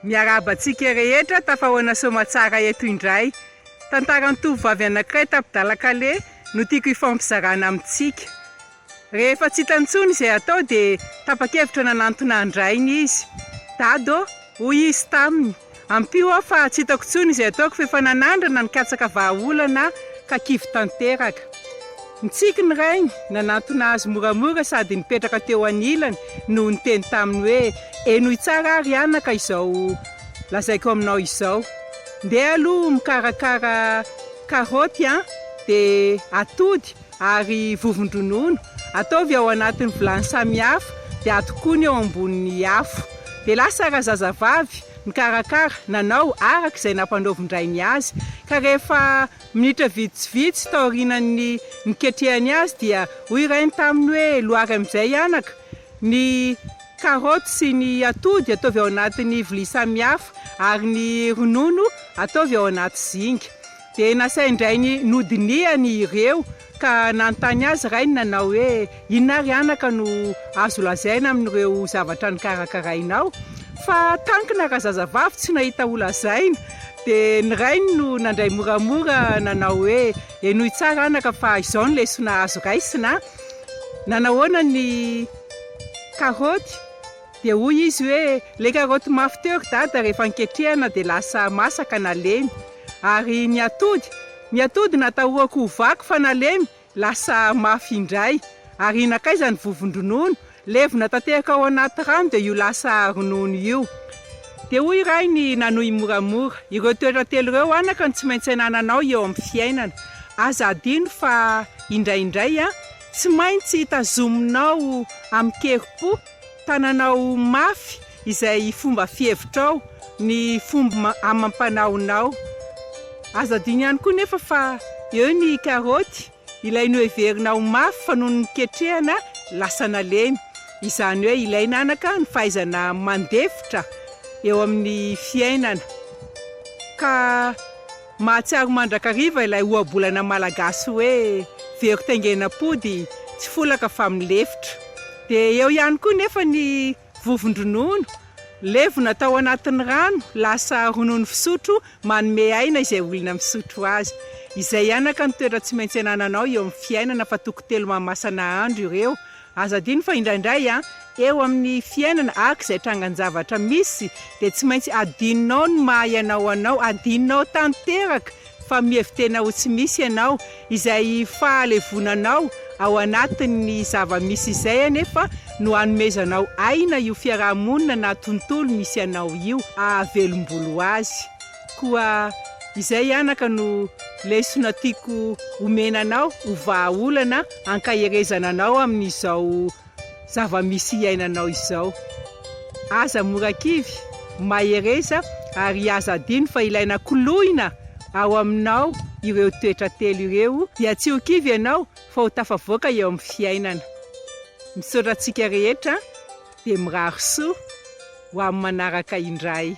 Miarabantsika rehetra tafahoana somatsara eto indray. Tantara tovovavy anankiray tapidalakale no tiako ifampizarana amintsika. Rehefa tsy hitantsony izay atao dia tapa-kevitra nanantona andrainy izy. Dado, hoy izy taminy, ampio aho fa tsy hitako tsony izay ataoko fa efa nanandrana ny katsaka vahaolana ka kivy tanteraka. Nitsika ny rainy, nanantona azy moramora sady nipetraka teo anilany no niteny taminy hoe enoy tsara ary anaka izao lazaiko aminao izao. Ndeha aloha mikarakara karaoty dia atody ary vovon-dronono. Ataovy ao anatin'ny vilany samihafa dia atokony eo ambonin'ny afo. Dia lasa razazavavy mikarakara nanao araka izay nampanaovindrainy azy. Ka rehefa minitra vitsivitsy taorinan'ny niketrehany azy dia hoy rainy taminy hoe loary amin'izay anaka. Ny karaoty sy ny atody ataovy ao anatin'ny vilia samihafa ary ny ronono ataovy ao anaty zinga. Dia nasaindrainy nodiniany ireo ka nanontany azy rainy nanao hoe inona ary anaka no azo lazaina amin'ireo zavatra nikarakarainao. Fa tankina razazavavy tsy nahita ho lazaina. Dia ny rainy no nandray moramora nanao hoe enoy tsara anaka fa izao ny lesona azo raisina. Nanahoana ny karaoty? Dia hoy izy hoe le karaoty mafy teo dada rehefa niketrehana dia lasa masaka nalemy. Ary ny atody natahorako ho vaky fa nalemy lasa mafy indray. Ary nakaiza ny vovon-dronono levona tanteraka ao anaty rano dia io lasa ronono io. Dia hoy rainy nanohy moramora, ireo toetra telo ireo anaka ny tsy maintsy anananao eo amin'ny fiainana. Aza adino fa indraindray tsy maintsy tazominao amin'ny keripo, tananao mafy izay fomba fihevitrao, ny fomba amam-panaonao. Aza adino ihany koa nefa fa eo ny karaoty ilainao heverinao mafy fa noho ny ketrehana lasa nalemy. Izany hoe ilaina anaka ny fahaizana mandefitra eo amin'ny fiainana. Ka mahatsiaro mandrakariva ilay ohabolana malagasy hoe very taingenam-pody tsy folaka fa milefitra. Dia eo ihany koa nefa ny vovon-dronono, levona tao anatin'ny rano lasa ronono fisotro manome aina izay olona misotro azy. Izay anaka ny toetra tsy maintsy anananao eo amin'ny fiainana fa toko telo mamasana andro ireo. Aza adino fa indraindray eo amin'ny fiainana araka izay trangan-javatra misy dia tsy maintsy adinonao ny mahay anao, adinonao tanteraka fa mihevitena ho tsy misy ianao izay fahalevonanao ao anatin'ny zava-misy izay anefa no hanomezanao aina io fiarahamonina na tontolo misy anao io ahavelombolo azy. Koa izay anaka no lesona tiako omenanao ho vahaolana ankaherezana anao amin'izao zava-misy iainanao izao. Aza morakivy mahereza ary aza adino fa ilaina koloina ao aminao ireo toetra telo ireo dia tsy ho kivy ianao fa ho tafavoaka eo amin'ny fiainana. Misaotra antsika rehetra dia mirary soa ho amin'ny manaraka indray.